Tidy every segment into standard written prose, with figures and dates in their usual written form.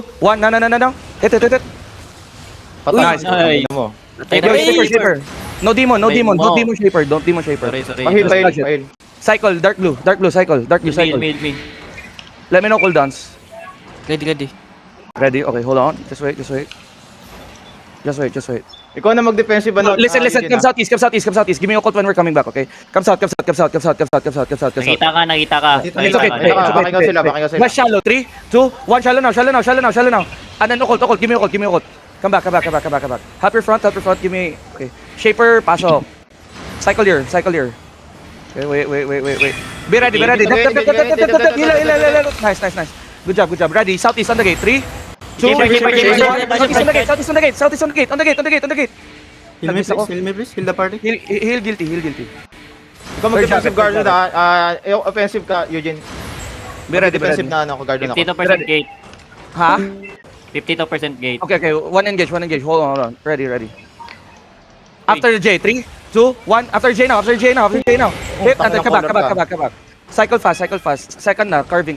1, no. Hit. Patay. Nice. Ay, mo. Shaper. No demon shaper. Don't demon shaper. Sorry. Pahil. Cycle, dark blue, cycle. Mid. Let me know cooldowns. Ready. Ready? Okay, hold on. Just wait. Ikaw na mag-defensive ano? Listen. Come southeast. Give me a call when we're coming back, okay? Come south. Nakita ka. It's okay. Bakingaw sila. West shallow. 3, 2, 1. Shallow now. And then occult. Give me a call. Come back. Help your front. Give me. Okay. Shaper, pasok. Cycle here. Okay, wait. Be ready. Hila. Nice. Good job. Ready. Southeast on the gate. 3, 2, 1. Southeast on the gate. On the gate. Heal me please. Heal the party. Heal guilty. Ikaw mag-defensive guard na. Offensive ka, Eugene. Be ready. Defensive na ako, guard na ako. 52% gate. Ha? 52% gate. Okay. One engage. Hold on. Ready. After the J, 3, 2, 1. After J now. Hit and then come back. Cycle fast. Second na, carving.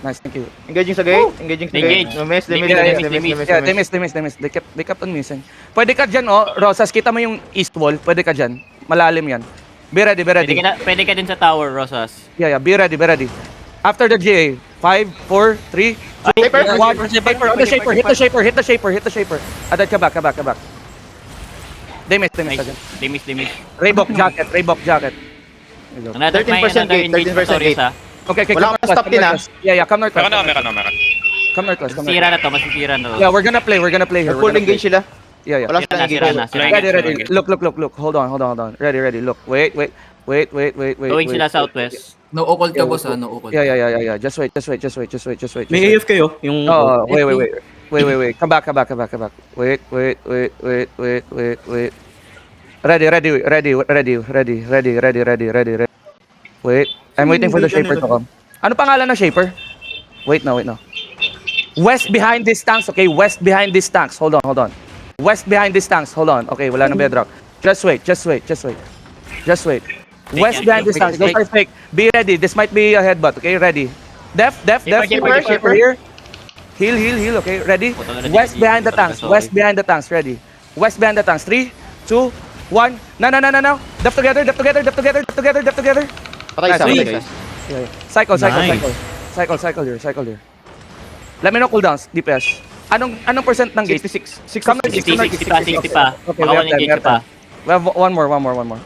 Nice, thank you. Engaging sa gate. No miss. Yeah, they miss. They kept on missing. Pwede ka dyan, Rosas, kita mo yung east wall. Pwede ka dyan. Malalim yan. Be ready. Pwede ka din sa tower, Rosas. Yeah, be ready. After the J, 5, 4, 3, 2, 1. Hit the shaper. And then come back. They miss again. They miss. Reebok jacket. Another 13% gate, 13% gate. Okay. Wala kang stop din, Yeah, come north. Meron. Come north. Masisira na to. Yeah, we're gonna play here. Full engage sila. Yeah. Wala silang Sira engage. na. Ready. Look. Hold on. Ready. Look. Wait. Going sila southwest. No occult ka boss no occult. Yeah. Just wait. May AF kayo? Yung Wait. Come back. Wait. Ready. Wait. I'm waiting for the shaper to come. Ano pangalan ng shaper? Wait now. West behind these tanks, okay? Hold on. West behind these tanks, hold on. Okay, wala nang bedrock. Just wait. West behind these tanks, those are fake. Be ready, this might be a headbutt, okay? Ready. Def, shaper here. Heal, okay? Ready? West behind the tanks, ready. West behind the tanks, 3, 2, 1. No. Def together. Patay isa. Yeah. Cycle here. Let me know cooldowns, DPS. Anong percent ng gate? 66. Come 60 pa. Okay, Baka engage pa. We have one more.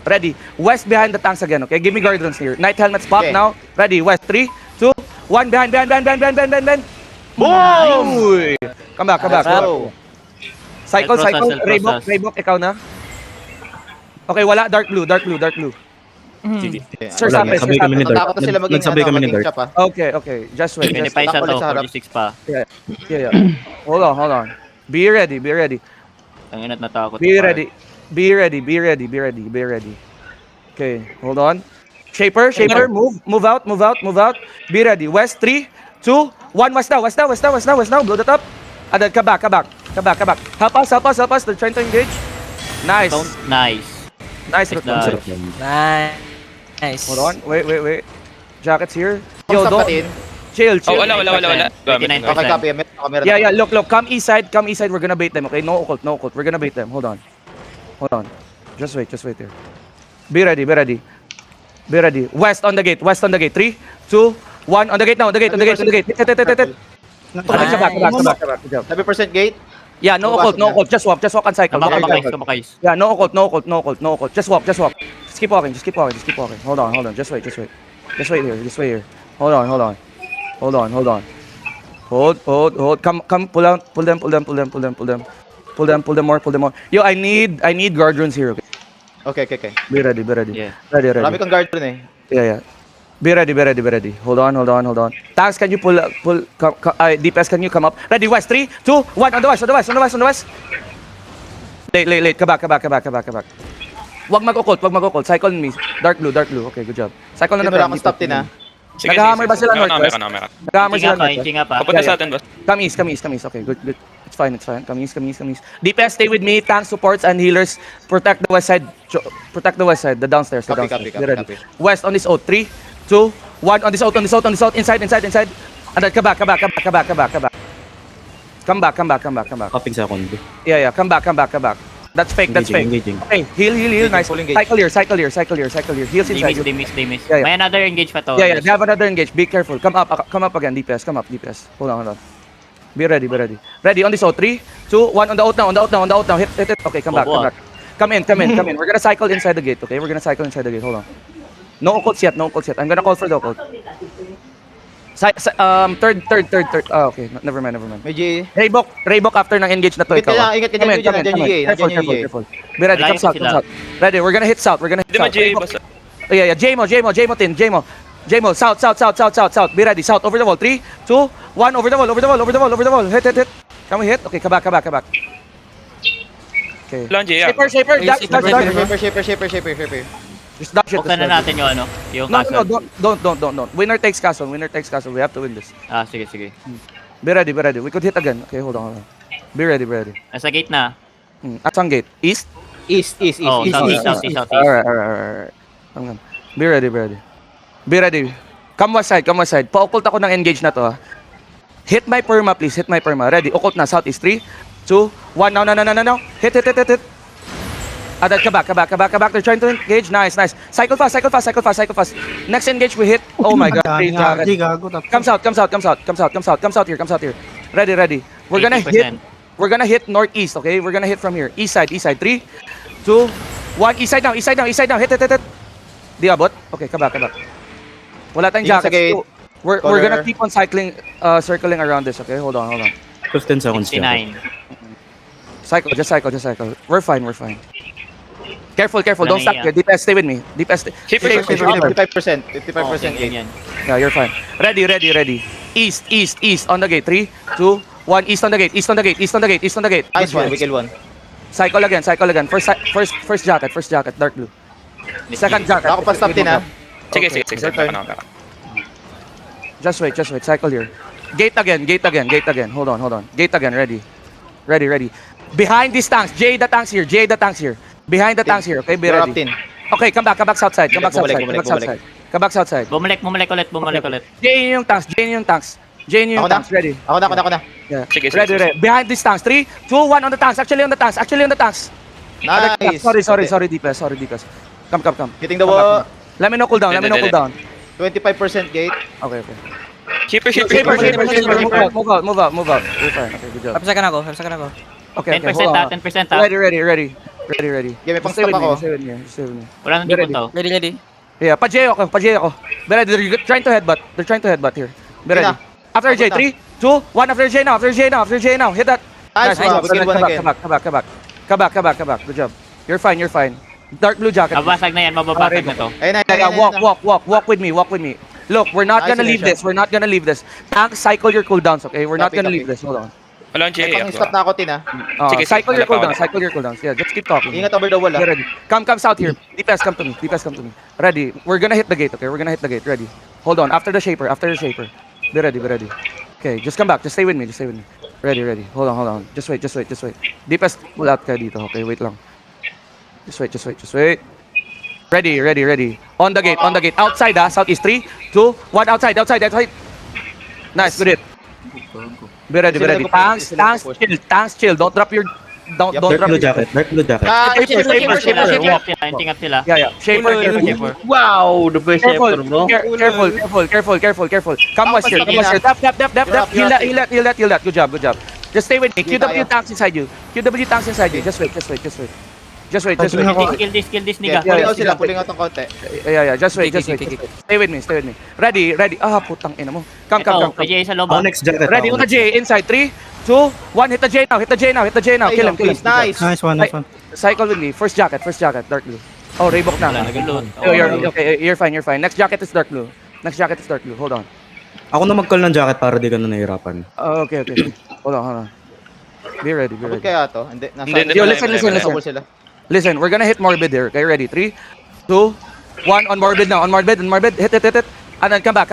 Ready. West behind the tanks again, okay? Give me guardians here. Knight helmets pop Okay. now. Ready. West. 3, 2, 1. Behind. Boom! Uy! Come back. Cycle. Process. Reebok, ikaw na. Okay, wala. Dark blue. Sir, Wala, sabi. sabay kami ni Dark. Takot na sila maging Nagsabay kami ni Dark. chop, ah. Okay. Just wait. Pinipay sa to, 46 pa. Yeah. Hold on. Be ready. Tanginat natakot. Be ready. Okay, hold on. Shaper, move out. Be ready. West, 3, 2, 1. West now. Blow the top. And then come back. Help us. They're trying to engage. Nice. Nice. Nice. Hold on. Wait. Jackets here. Yo, Yo, don't. patin. Chill. Oh, wala. 59%. Okay, copy. Meron Yeah. Look. Come east side. We're gonna bait them. Okay. No occult. We're gonna bait them. Hold on. Just wait there. Be ready. West on the gate. 3, 2, 1. On the gate now. On the gate. Hit. Come back. Good job. 7% gate. Yeah. No occult. Just walk and cycle. Kamakais. Yeah. No occult. Just walk. Just keep walking. Hold on. Just wait here. Hold on. Hold. Come. Pull them more. Yo, I need guard runes here. Okay. Okay. Be ready. Yeah. Ready. Marami kang guard dun eh. Yeah. Be ready. Hold on. Tanks, can you pull? DPS, can you come up? Ready. West. 3, 2, 1. On the west. Late. Come back. Wag mag-occult. Cycle me. Dark blue. Okay, good job. Cycle na Dito wala akong stop din, ah. Nag-hammer ba sila northwest? Meron. Nag-hammer sila northwest? Inchi nga pa. Papunta sa atin, boss. Come east. Okay, good. It's fine. Come east. DPS, stay with me. Tank supports and healers. Protect the west side. The downstairs. Copy. Be ready. West on this out. 3, 2, 1. On this out. Inside. And then come back. Come back, come back, come back, come back. Kaping sa kondo. Yeah, come back, come back, come back. That's fake, that's fake. Engaging. Okay, heal, nice. Full engage. Cycle here. Heals They inside miss, you. they miss. Yeah, yeah. May another engage pa to. Yeah, they have another engage. Be careful. Come up again, DPS. Come up, DPS. Hold on. Be ready. Ready on this out. 3, 2, 1, on the out now. Hit. Okay, come back. Come in. We're gonna cycle inside the gate, okay? Hold on. No occults yet. I'm gonna call for the occult. Third. Oh, okay. Never mind. May G. Raybok after ng engage na to. Wait, Ikaw. ingat ka Come dyan, in. dyan, GA. Careful. Be ready. Malayo Come sila. south. Ready. We're gonna hit south. Hindi man, Jay, basta. Oh, yeah. J-Mo, south. Be ready. South, over the wall. 3, 2, 1, over the wall. Hit. Can we hit? Okay, come back. Okay. Wala, Jay, ah. Shaper. Dash. Shaper. Just dash it. Buksan na natin yung ano, yung No, castle. don't. Winner takes castle. We have to win this. Sige. Be ready. We could hit again. Okay, hold on. Be ready. Nasa gate na. At saan gate? East? East. Oh, southeast. Alright. Be ready. Come west side. Pa-occult ako ng engage na to. Hit my perma, please. Ready. Occult na. Southeast. 3, 2, 1. Now. Hit. Then come back. They're trying to engage. Nice. Cycle fast. Next engage we hit. Oh my god. Comes out here. Ready. We're gonna hit northeast, okay? We're gonna hit from here. East side. 3, 2, 1. East side now. Hit. Di abot? Okay, come back. Wala tayong Tingin sa jackets. gate. So, we're Color. gonna keep on circling around this, okay? Hold on. 15 seconds. 69. Just cycle. We're fine. Careful. Don't stop here. DPS, stay with me. Shaper. 55%. Oh, 55% gate. yan. Yeah, you're fine. Ready. East on the gate. 3, 2, 1. East on the gate. Nice one, Good we kill one. Cycle again. First jacket, dark blue. Second jacket. Ako pa stop din, ah. Sige. Your turn. Just wait. Cycle here. Gate again. Hold on. Gate again. Ready. Behind these tanks. J the tanks here. Behind the tanks here. Okay, be You're ready. up in. Okay, come back southside. Come back southside. Bumalik ulit. J yung tanks. Ako na. Ready. Ako na. Yeah. Sige. Ready. Behind these tanks. 3, 2, 1 on the tanks. Actually on the tanks. Nice. Sorry, DPS. Come. Hitting the wall. Let me know cooldown. 25% gate. Okay. Shaper. Move out. You're fine. Okay, good job. Hapsakan ako. Okay, 10% hold on. 10%. Ready. Yeah, may Just stay with pang-stop ako. me. Stay with me. Wala nang Be ready. dipon to. Ready. Yeah, pa-J ako. Be ready. They're trying to headbutt here. Be ready. Ina. After J, 3, 2, 1. After J now. Hit that. Nice one. We kill one again. Come back. Good job. You're fine. Dark blue jacket. Mababasag na yan, mababasag na to. Ayun. Walk with me. Look, we're not gonna leave this. Tank, cycle your cooldowns, okay? We're not gonna leave this. Hold on. Wala, Jay, May pang-stop na ako, tin, ah. Sige, Cycle your wala pa. cooldowns. Yeah, just keep talking. Ingat over the wall, ah. Get ready. Come south here. DPS, come to me. Ready. We're gonna hit the gate, okay? Ready. Hold on. After the shaper. Be ready. Okay, just come back. Just stay with me. Ready. Hold on. Just wait. DPS, pull out kayo dito, okay? Wait lang. Just wait. Ready. On the gate. Outside, southeast. 3, 2, 1. Outside. Nice, good hit. Be ready. Tanks, chill. Don't drop your... Don't Dark drop blue your... jacket. Ah, Shaper sila, hinting up sila. Yeah. Shaper. Wow, the best ever, bro. Careful. Come west here. Dap. Heal that. Good job. Just stay with me. QW tanks inside you. Just wait. Kill this nigga. Pulling out ng konti. Yeah. Just wait. Stay with me. Ready. Putang ina mo. Come. Ito, PJ sa loob. Ako next jacket. Ready, una J, inside. 3, 2, 1. Hit the J now. Kill him. Nice. Nice one. Cycle with me. First jacket, dark blue. Oh, Raybok na. Wala, nag-load. You're fine. Next jacket is dark blue. Hold on. Ako na mag-call ng jacket para di ka na nahihirapan. Okay. Hold on. Be ready. Abot kaya to? Hindi. Hindi, Yo, listen. Double sila. Listen, we're gonna hit Morbid here. Okay, ready? 3, 2, 1. On Morbid now. Hit. And then come back.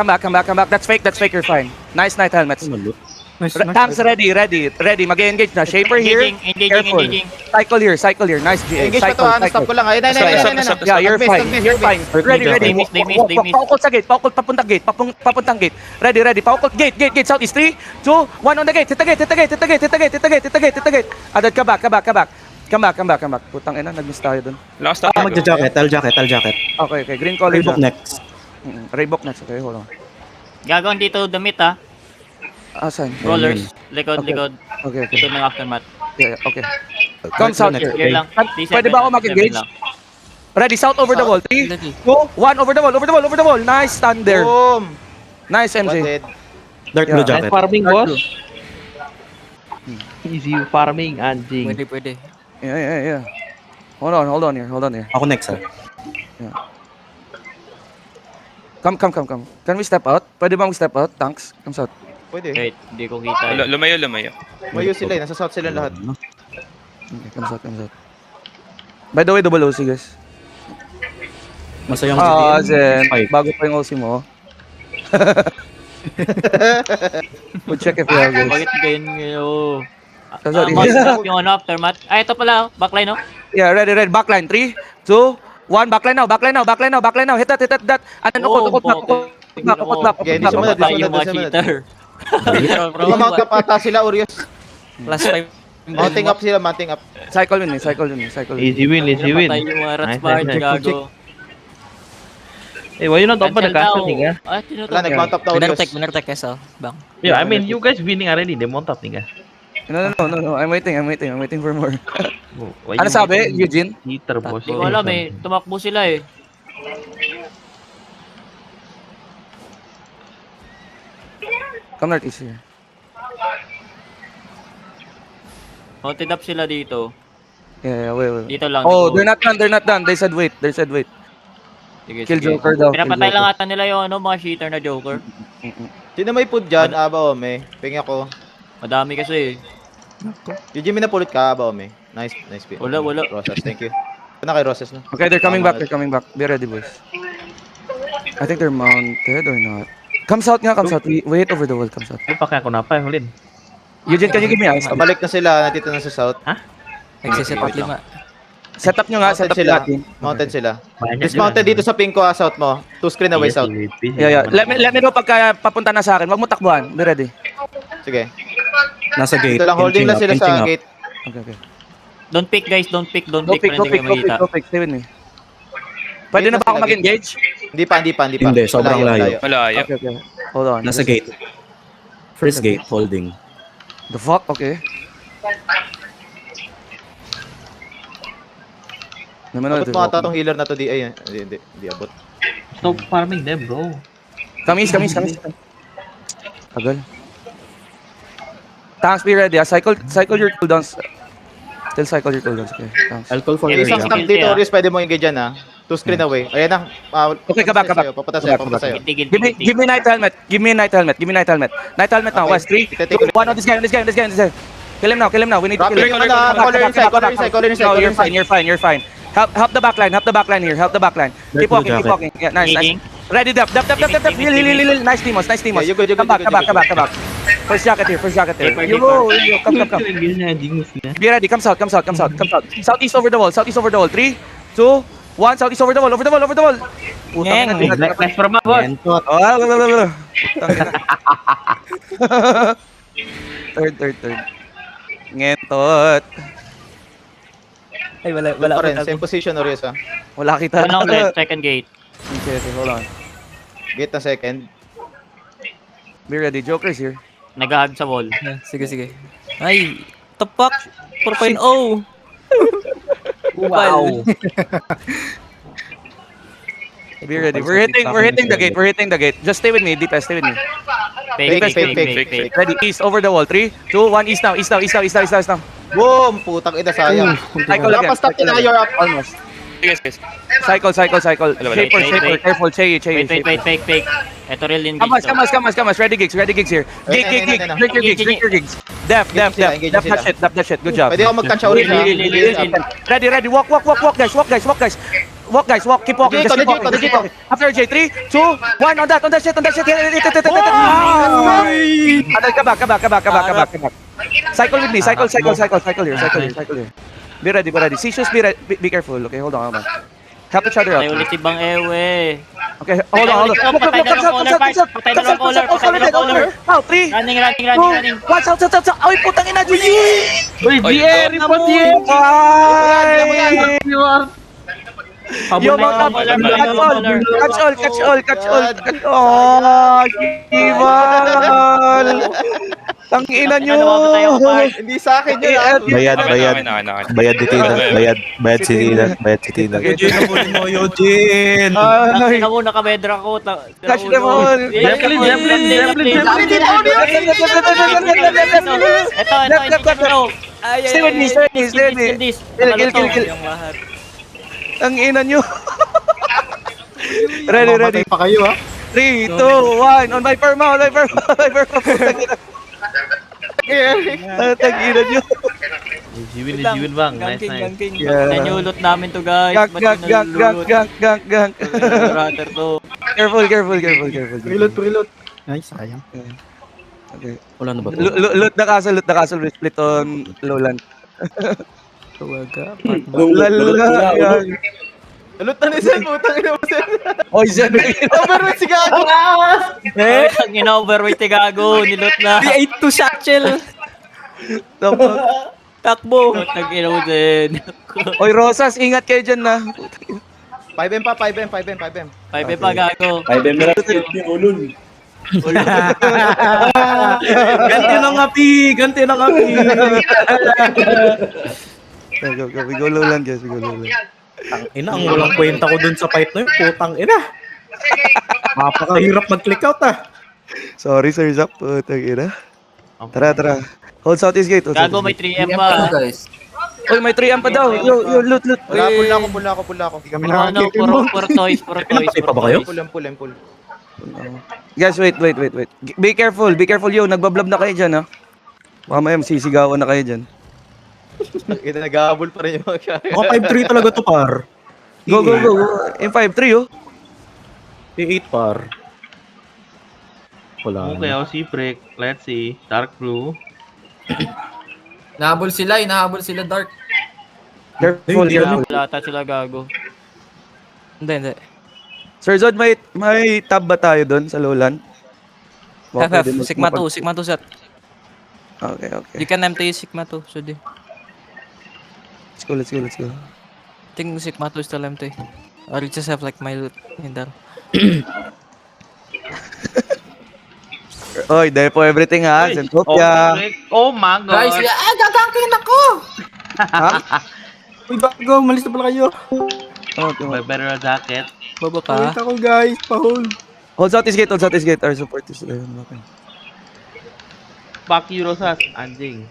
That's fake. You're fine. Nice night helmets. Ano, loot? Nice, Tanks ready. Mag-engage na. Shaper here. Careful. Engaging. Cycle here. Nice, GA. Engage pa to ha, stop ko lang. Ayun, Yeah, you're fine. You're fine. Ready. They miss. Paukot sa gate. Paukot papuntang gate. Papuntang gate. Ready. Paukot. Gate. Southeast. 3, 2, 1 on the gate. Hit the gate. Adad ka back. Come back. Putang ina, nag-miss tayo dun. Last time. Magja-jacket, I'll jacket. Okay. Green color. Reebok next. Reebok next. Okay, hold on. Gagawin dito damit ha. Asan? Rollers. Likod. Okay. Ito ng aftermath. Okay. Come south here. Clear lang. Pwede ba ako mag-engage? Ready, south over the wall. 3, 2, 1, over the wall. Nice stand there. Boom! Nice, One MJ. dead. Dark blue Yeah. Nice jacket. farming, boss. Easy farming, anjing. Pwede. Yeah. Hold on here. Ako next, ha. Come. Can we step out? Pwede bang step out? Tanks. Come south. Pwede. Wait, hindi ko kita. Lumayo. Mayo sila nasa south sila lahat. Okay, come south. By the way, double OC, guys. Masayang Zen. Five. Bago pa yung OC mo. We'll check if you have this. Bakit ganyan? Come south. Yung ano, aftermath. Ito pala, backline no? Yeah, ready. Backline. 3, 2, 1. Backline now. Hit that. And then ukot back. Okay, hindi sumunod. Patay yung mga cheater. Mamount up ata sila, Urios. Plus 5. Mounting up. Cycle win. Easy win. Patay yung mga rats bar, gago. Hey, why you not open the Cancel castle, nigga? daw. Wala, nag-mount up na Urios. Winner tech eso. Bang. Yeah, I mean, you guys winning already. They mount up, nigga. No. I'm waiting for more. Why Ano you sabi, making Eugene? Cheater, boss. Hindi ko alam eh, tumakbo sila eh. Come northeast here. Mounted up sila dito. Yeah, wait. Dito lang. Oh, dito. they're not done. They said wait. Sige, Kill sige. Joker daw. Pinapatay lang ata nila yung ano, mga cheater na Joker. Sino may put dyan? Aba, Ome. Ping ako. Madami kasi eh. Eugene, may napulot ka, Aba, Ome. Nice pin. Wala. Rosas, thank you. Ito na kay Rosas na. Okay, they're coming back. Be ready, boys. I think they're mounted or not. Come south. We wait over the wall. Come south. Ay, pakaya ko na pa, hulin. Eugene, can you give me eyes? Pabalik na sila, nandito na sa south. Nagsiset up 5. Set up nyo nga, set up sila. natin. Mounted sila. Dismounted dito sa ping ko, south mo. 2 screen away south. Yeah. Let me know pagka papunta na sa akin. Wag mo takbuhan. Be ready. Sige. Nasa gate. Dito lang, holding lang sila sa gate. Okay. Don't pick guys, don't pick. Go Para hindi kayo makita. pick. Stay with me. Pwede na ba ako mag-engage? Hindi pa. Hindi, sobrang layo. Malayo. Okay. Hold on. Nasa gate. First gate, holding. The fuck? Okay. Naman Abot mo ata tong healer na to, hindi abot. Stop farming them, bro. Kamis. Tagal. Tanks, be ready. Cycle your cooldowns. Still cycle your cooldowns. Okay, tanks. I'll call for Okay, your Isang Guilty, tank dito, ah. Urios, pwede mo engage dyan, ha. 2 screen away. Ayan na. Okay, kabak. Papata sa'yo. Guilty. Give me night helmet. Night helmet now. West 3, 2, 1 on this guy. Kill him now. We need to kill him. Color inside. No, you're fine. Help the backline here. Keep walking. Yeah, nice. Ready, dap. Heal. Nice Timos. Yeah, you good. Come back. First jacket here. Yo, come. Be ready. Come south. Southeast over the wall. 3, 2, 1. Southeast over the wall. Putang ina. Nice from my boss. Third. Ngetot. Ay, wala Pa rin, same position, Urios, ha. Wala kita. One outlet, second gate. Okay, hold on. Gate na second. Be ready. Joker's here. Nag-hug sa wall. Sige. Ay, tapak. 4.0. Wow. Be ready. We're hitting the gate. Just stay with me, DPS. Stay with me. Fake. Ready. East over the wall. 3, 2, 1. East now. Boom! Putang ina, sayang. Cycle again. Stop na, you're up. Almost. Yes. Cycle. Wala. Shaper. Wait. Careful. Chay. Fake. Ito real engage. Come on. Ready gigs here. Gig. Drink your gigs. Def that shit. Good job. Pwede ako mag-catch out rin, ha. Ready. Walk, guys. Walk, guys. Walk. Keep walking. Just keep walking. Just keep walking. After J, 3, 2, 1. On that shit. Hit it. Come back. Cycle with me. Cycle here. Be ready. Sisius, be careful. Okay, hold on. Help each other out. Patay ulit si Bang Ewe. Okay, hold on. Patay dalawang caller. Out, 3, Running. 2, 1. South. Ay, putang ina, GG! Uy, GR! Report GR! Ay! Yo, mga catch all. Ivan! Tang ina nyo! Hindi sa akin yun. Bayad. Bayad si Tina. Bayad si Tina. Eugene, nabulin mo, Eugene. Ay! Tingnan mo, nakamedra ko. Catch them all! Ito. Stay with me. Kill. Yung lahat. Ang ina nyo! Ready. Mamatay pa kayo, ha? 3, 2, 1. On my perma. Putang ina. Tang ina nyo. Jiwin bang. Nice. Ganking. Nanyulot namin to guys. Gang. Brother to. Careful. Preload. Ay, sayang. Okay. Wala na ba to? Loot na castle. We split on lowland. Tawaga. Lala. Yan. Alot na ni Sen, putang ina mo, Sen. Oy, Zen. Overweight si Gago. Ang ina-overweight ni Gago. Nilot na. D8 to satchel. Takbo. Tag-ina mo din. Oy, Rosas, ingat kayo dyan na. 5M pa, 5M. 5 pa Gago. Ganti ng api. Go. We go lowland, guys. Ina, ang walang kwenta ko dun sa fight na yun. Putang ina. Napakahirap mag-click out Sorry, Sir Zap. Putang ina. Tara. Hold southeast gate. Gago may 3M pa. Oy, may 3 pa daw. Yo, loot. Pula ako. Puro toys. Pinapatay pa ba kayo? Pull. Guys, wait. Be careful, yo. Nagbablab na kayo dyan, ha. Baka may sisigawan na kayo dyan. Kita nag-aabol pa rin yung mga kaya. Mga 5-3 talaga to, par. Go. In 5-3, oh. 8 par. Wala. Okay, si Freak. Let's see. Dark blue. Hinahabol sila, Dark. Careful. Lata sila Gago. Hindi. Sir Zod, may tab ba tayo doon sa lowland? FF, Sigma 2 set. Okay. You can empty Sigma 2, so di. Let's go. I think Sigma 2 is still empty. Or you just have like my loot in there. Oy, depo everything, ha. Zentopia. Oh my God. Guys, gagangkin ako! Uy, bago. Malis na pala kayo. Okay. May better jacket. Baba ka. Ako, guys. Pahol. Hold southeast gate. Our support is there. Okay. Fuck you, Rosas. Anjing.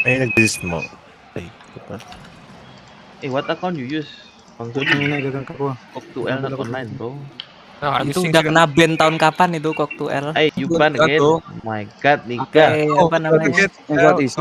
Ay, nag-desist mo. Ay, What account you use? Pang Doon na nagagang ka po. Kok 2L not online, bro. Itu udah kena ban tahun kapan itu Kok 2L? Hey, you ban again? Oh my God, Nika. Apa namanya? Southeast.